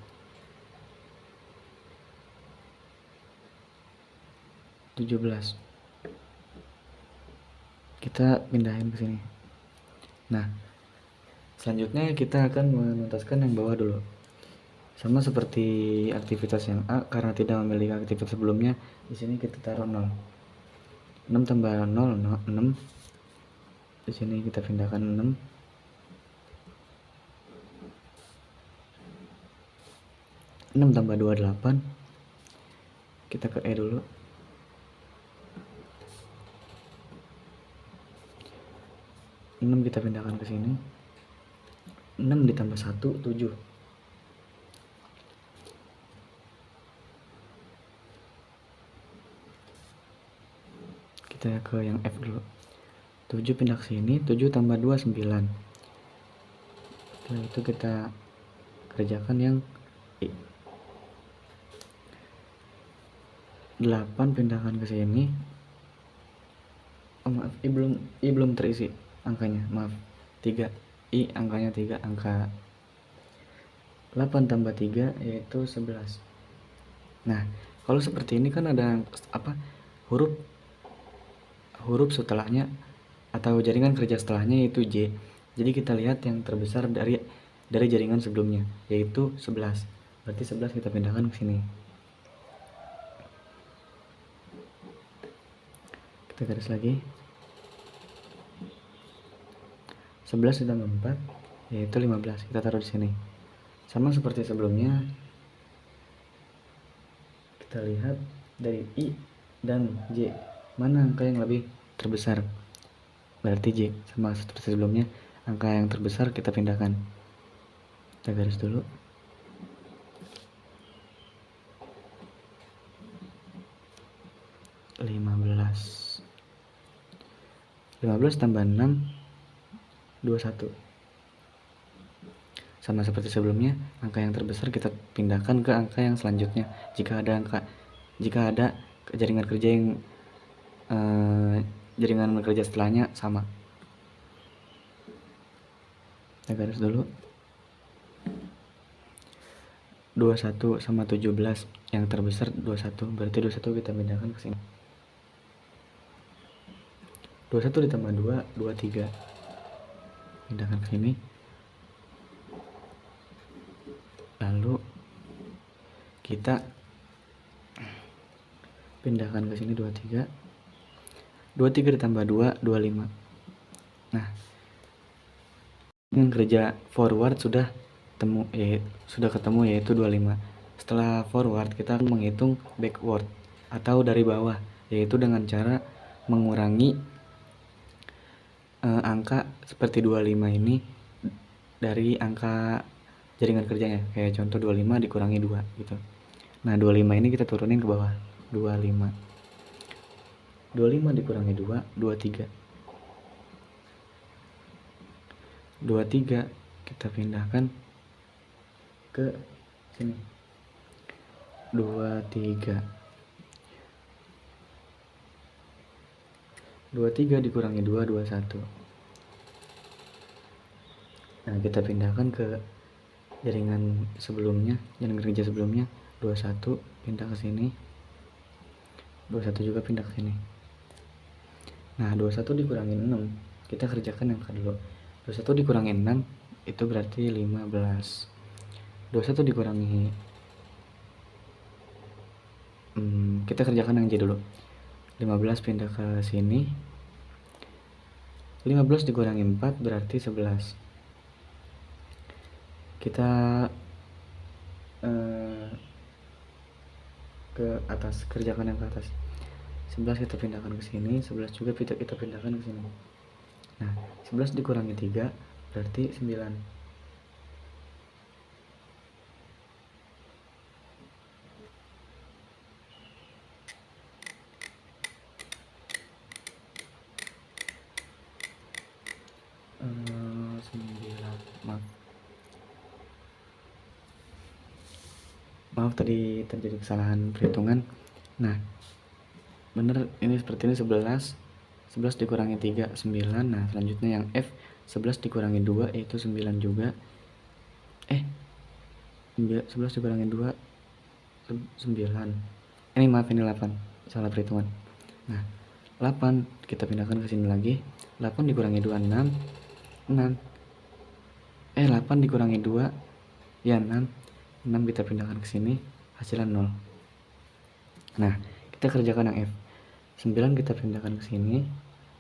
17. Kita pindahin ke sini. Nah, selanjutnya kita akan menuntaskan yang bawah dulu. Sama seperti aktivitas yang A, karena tidak memiliki aktivitas sebelumnya, di sini kita taruh 0. 6 tambah 0, 6. Di sini kita pindahkan 6. 6 tambah 2, 8. Kita ke E dulu. 6 kita pindahkan ke sini. 6 ditambah 1, 7. Kita ke yang F dulu. 7 pindah ke sini. 7 tambah 2, 9. Setelah itu kita kerjakan yang I. 8 pindahkan ke sini. Oh maaf, I belum terisi angkanya, maaf. 3. I angkanya 3, angka 8 tambah 3 yaitu 11. Nah, kalau seperti ini kan ada apa? Huruf setelahnya atau jaringan kerja setelahnya yaitu J. Jadi kita lihat yang terbesar dari jaringan sebelumnya yaitu 11. Berarti 11 kita pindahkan ke sini. Kita garis lagi. 11 ditambah 4 yaitu 15. Kita taruh di sini. Sama seperti sebelumnya. Kita lihat dari I dan J, mana angka yang lebih terbesar? Berarti J. Sama seperti sebelumnya, angka yang terbesar kita pindahkan. Kita garis dulu. 15 tambah 6, 21. Sama seperti sebelumnya, angka yang terbesar kita pindahkan ke angka yang selanjutnya. Jika ada jaringan kerja yang jaringan kerja setelahnya sama. Kita garis dulu. 21 sama 17, yang terbesar 21, berarti 21 kita pindahkan ke sini. 21 ditambah 2, 23. Pindahkan ke sini. Lalu kita pindahkan ke sini 23. 23 ditambah 2, 25. Nah, dengan kerja forward sudah ketemu yaitu 25. Setelah forward kita akan menghitung backward atau dari bawah, yaitu dengan cara mengurangi angka seperti 25 ini dari angka jaringan kerjanya. Kayak contoh 25 dikurangi 2 gitu. Nah, 25 ini kita turunin ke bawah. 25 dikurangi 2, 23. 23 kita pindahkan ke sini. 23 dikurangi 2, 21. Nah, kita pindahkan ke jaringan kerja sebelumnya. 21 pindah ke sini. 21 juga pindah ke sini. Nah 21 dikurangi 6, kita kerjakan yang kedua. 21 dikurangi 6 itu berarti 15. 21 dikurangi kita kerjakan yang J dulu. 15 pindah ke sini. 15 dikurangi 4 berarti 11. Kita ke atas, kerjakan yang ke atas. 11 kita pindahkan ke sini, 11 juga kita pindahkan ke sini. Nah, 11 dikurangi 3 berarti 9. Maaf tadi terjadi kesalahan perhitungan. Nah, bener ini seperti ini. 11 dikurangi 3 9. Nah selanjutnya yang F 11 dikurangi 2 yaitu 9 juga. 11 dikurangi 2 9. Ini maaf, ini 8, salah perhitungan. Nah 8 kita pindahkan ke sini lagi. 8 dikurangi 2 6. 8 dikurangi 2 ya 6 kita pindahkan ke sini, hasilnya 0. Nah kita kerjakan yang F. 9 kita pindahkan ke sini.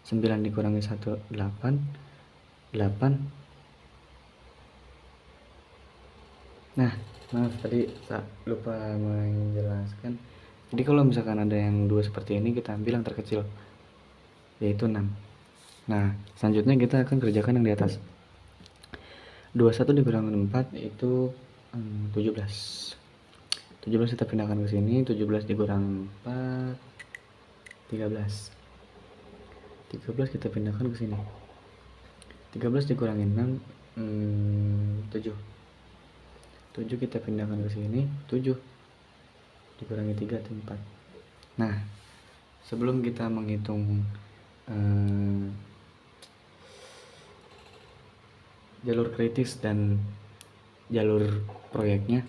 9 dikurangi 1 8. 8. Nah maaf tadi lupa menjelaskan. Jadi kalau misalkan ada yang 2 seperti ini, kita ambil yang terkecil yaitu 6. Nah selanjutnya kita akan kerjakan yang di atas. 21 dikurangi 4 itu 17. 17 kita pindahkan ke sini. 17 dikurangi 4 13. 13 kita pindahkan ke sini. 13 dikurangi 6 7. 7 kita pindahkan ke sini. 7 dikurangi 3 itu 4. Nah sebelum kita menghitung jalur kritis dan jalur proyeknya,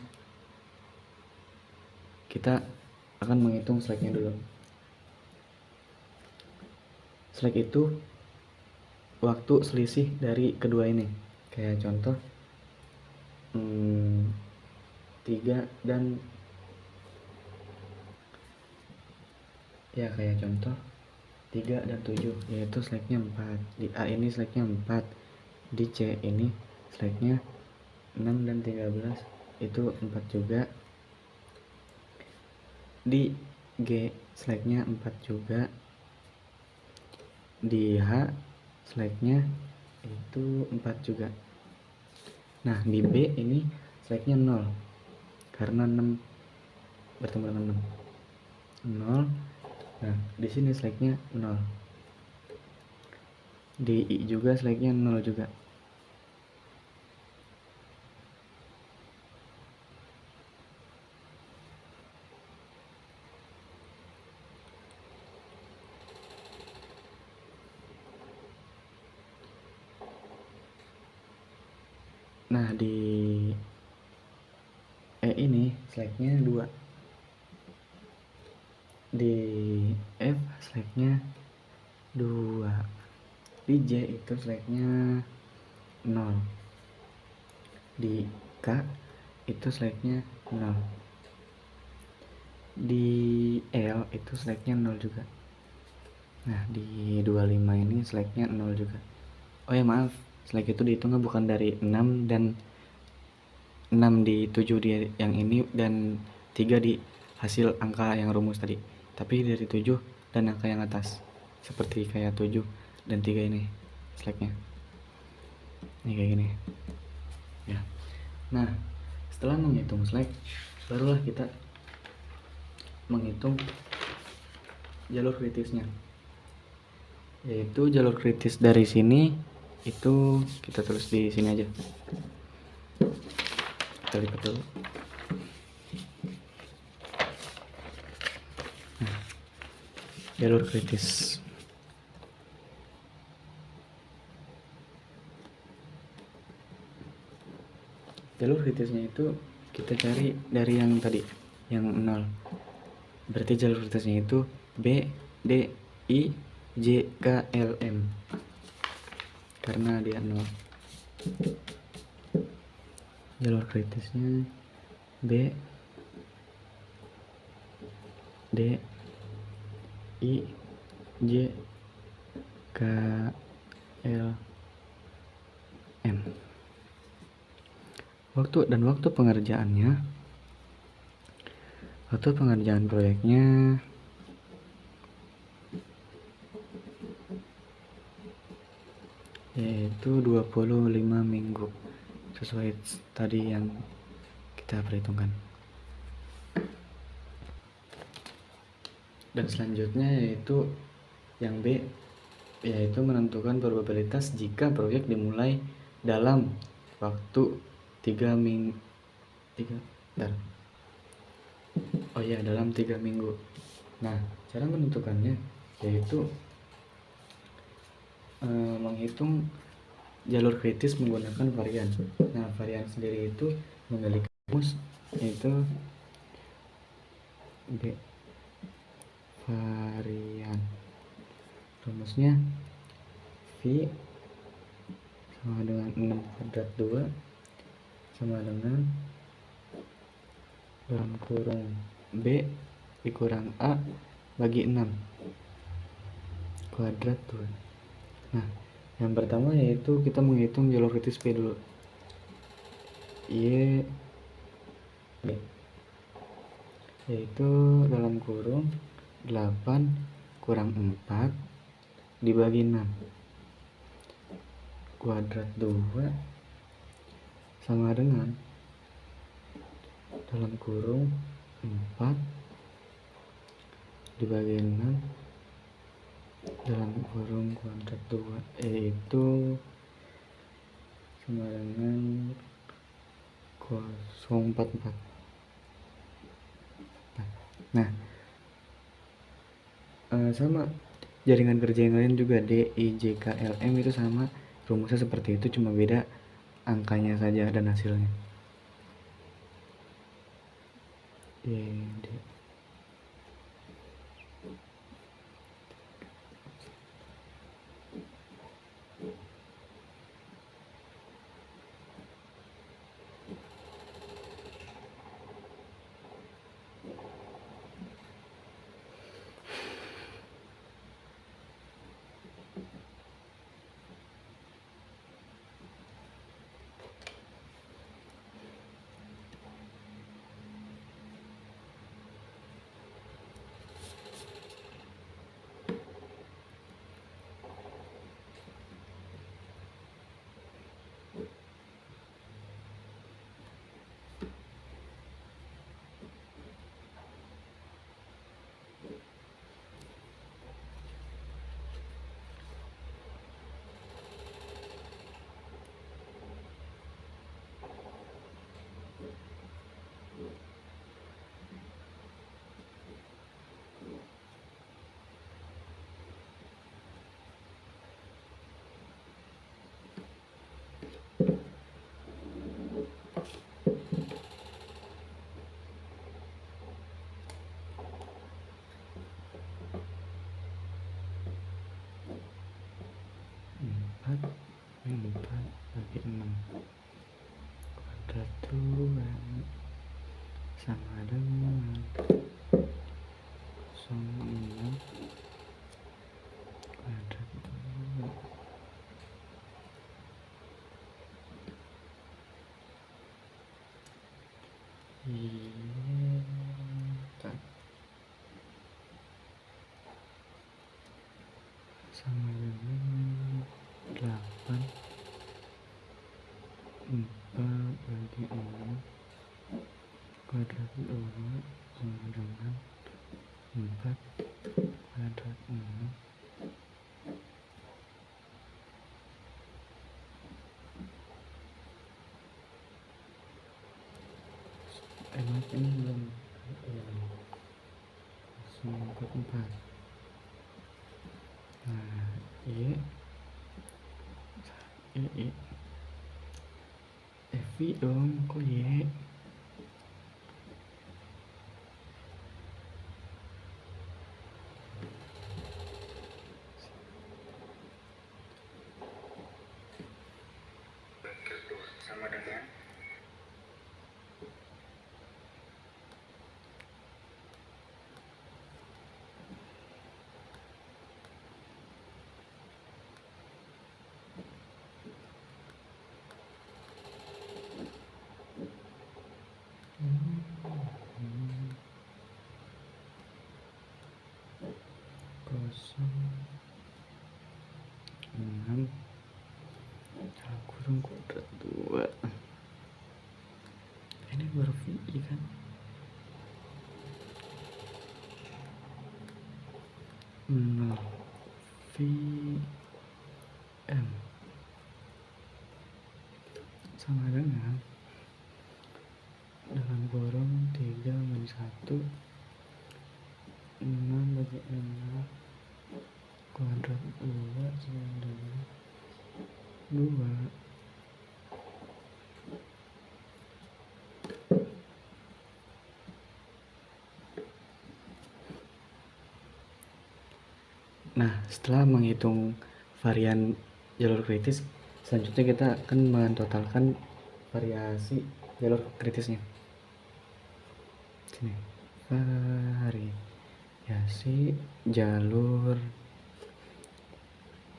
kita akan menghitung slacknya dulu. Slack itu waktu selisih dari kedua ini. Kayak contoh 3 dan ya kayak contoh 3 dan 7 yaitu slacknya 4. Di A ini slacknya 4, di C ini slacknya 6 dan 13 itu 4 juga, di G slacknya 4 juga, di H slacknya itu 4 juga. Nah di B ini slacknya 0 karena 6 bertemu dengan 6 0. Nah di sini slacknya 0. Di I juga slacknya 0 juga. Nah di E ini slacknya 2. Di F slacknya 2. Di J itu slacknya 0. Di K itu slacknya 0. Di L itu slacknya 0 juga. Nah di 25 ini slacknya 0 juga. Oh ya maaf, slack itu dihitungnya bukan dari 6 dan 6 di 7 di yang ini dan 3 di hasil angka yang rumus tadi, tapi dari 7 dan angka yang atas, seperti kayak 7 dan 3 ini slacknya. Ini kayak gini ya. Nah setelah menghitung slack, barulah kita menghitung jalur kritisnya, yaitu jalur kritis dari sini itu kita tulis di sini aja. Kita lipat dulu. Nah, jalur kritis. Jalur kritisnya itu kita cari dari yang tadi, yang 0. Berarti jalur kritisnya itu B, D, I, J, K, L, M. Karena dia 0. Jalur kritisnya B, D, I, J, K, L, M. Waktu pengerjaan proyeknya yaitu 25 minggu sesuai tadi yang kita perhitungkan. Dan selanjutnya yaitu yang B, yaitu menentukan probabilitas jika proyek dimulai dalam waktu 3 minggu. Dalam 3 minggu. Nah, cara menentukannya yaitu menghitung jalur kritis menggunakan varian. Nah, varian sendiri itu memiliki rumus yaitu B varian. Rumusnya V sama dengan 6 kuadrat 2 sama dengan dalam kurung B dikurang A bagi 6 kuadrat 2. Nah, yang pertama yaitu kita menghitung jalur kritis P dulu. Y B yaitu dalam kurung 8 kurang 4 dibagi 6 kuadrat 2 sama dengan dalam kurung 4 dibagi 6 dalam kurung kuadrat 2 yaitu sama dengan 0,44. Nah, sama jaringan kerja yang lain juga D, I, J, K, L, M itu sama, rumusnya seperti itu, cuma beda angkanya saja dan hasilnya. D. Empat bagi 6 kuadrat 2 sama dengan 0,6 kuadrat 2. Sama dengan 8 4 bagi 6 kuadrat 2 sama dengan 4 kuadrat 6 ini belum singkat 4. Nah, I F dong, kok Y? 6 dalam kurung kuadrat 2. Ini baru VI kan. Nah, VM sama dengan dalam kurung 3 min 1 6 bagi 6 kuadrat 2 sama dengan 2. Nah, setelah menghitung varian jalur kritis, selanjutnya kita akan mentotalkan variasi jalur kritisnya. Sini, variasi jalur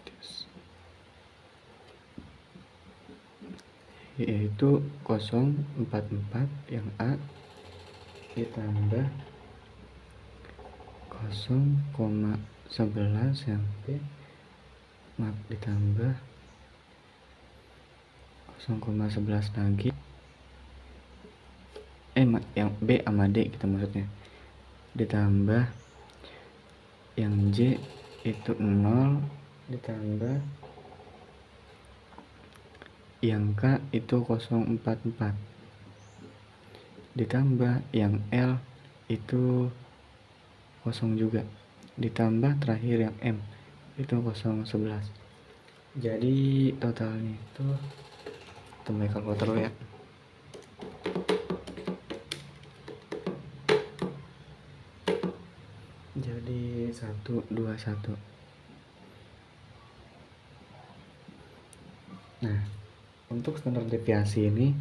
kritis, yaitu 044 yang A ditambah 0,11 yang B, ditambah 0,11 lagi, yang B sama D kita maksudnya, ditambah yang J itu 0, ditambah yang K itu 044, ditambah yang L itu 0 juga, ditambah terakhir yang M itu 0,11. Jadi totalnya itu tambah kalkulator dulu ya. Jadi 121. Nah, untuk standar deviasi ini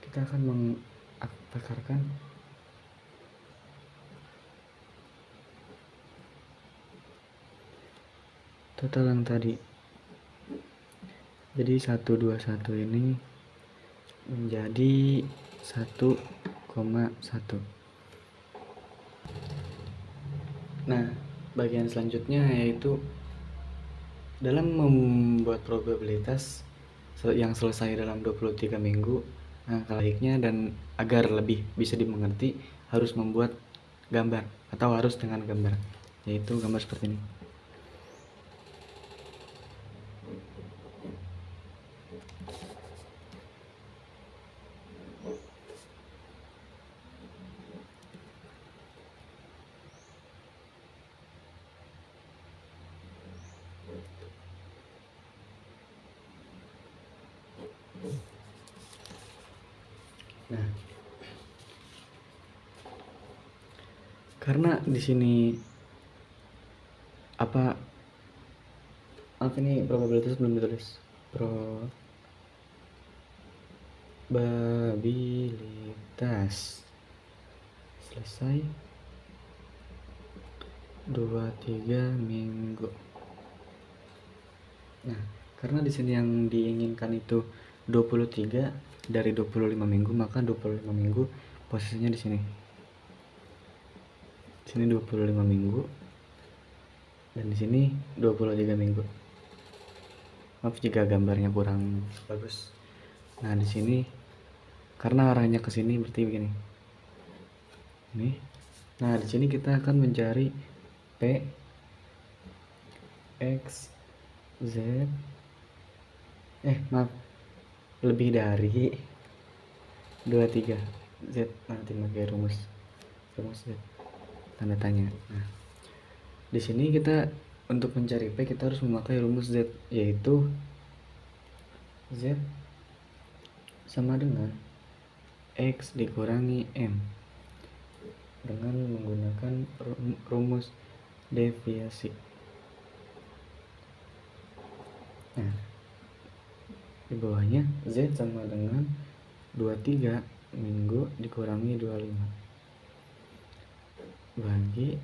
kita akan mengaktifkan total yang tadi. Jadi 121 ini menjadi 1,1. Nah, bagian selanjutnya yaitu dalam membuat probabilitas yang selesai dalam 23 minggu. Nah, baiknya dan agar lebih bisa dimengerti harus membuat gambar atau harus dengan gambar, yaitu gambar seperti ini. Nah, karena di sini ini probabilitas belum ditulis. Probabilitas selesai 23 minggu. Nah, karena di sini yang diinginkan itu 23 dari 25 minggu, maka 25 minggu posisinya di sini. Di sini 25 minggu dan di sini 23 minggu. Maaf jika gambarnya kurang bagus. Nah, di sini karena arahnya ke sini berarti begini. Ini. Nah, di sini kita akan mencari P, X, Z. Lebih dari 23 Z, nanti pakai rumus Z tanda tanya. Nah, di sini kita untuk mencari P kita harus memakai rumus Z, yaitu Z sama dengan X dikurangi M dengan menggunakan rumus deviasi. Nah, di bawahnya Z sama dengan 23 minggu dikurangi 25 bagi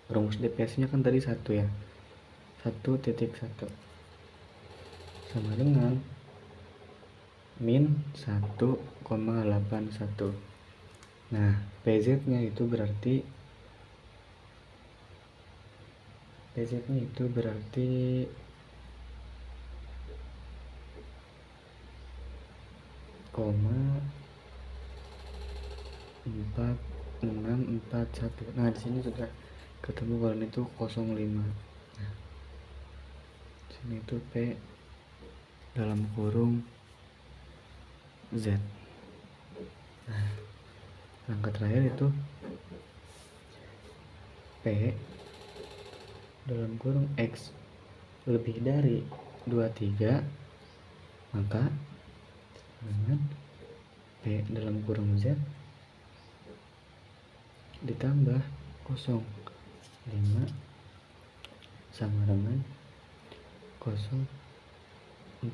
rumus deviasinya kan tadi 1 ya, 1.1 sama dengan min 1,5 0,81. Nah, PZ-nya itu berarti koma 4641. Nah, di sini sudah ketemu kalau itu 05. Nah, sini itu P dalam kurung Z. Nah, langkah terakhir itu P dalam kurung X lebih dari 23, maka dengan P dalam kurung Z ditambah 05 sama dengan 04641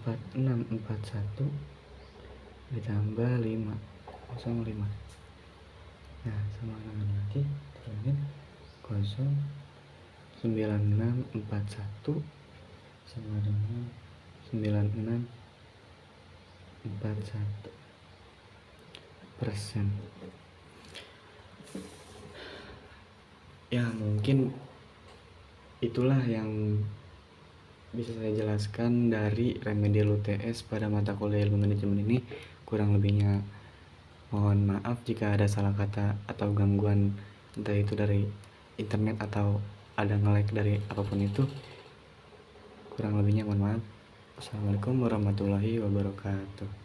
ditambah 5, 05. Nah, sama dengan lagi turunin 09641 sama dengan 9641%. Ya, mungkin itulah yang bisa saya jelaskan dari remedial UTS pada mata kuliah ilmu manajemen ini. Kurang lebihnya mohon maaf jika ada salah kata atau gangguan, entah itu dari internet atau ada nge-lag dari apapun itu. Kurang lebihnya mohon maaf. Assalamualaikum warahmatullahi wabarakatuh.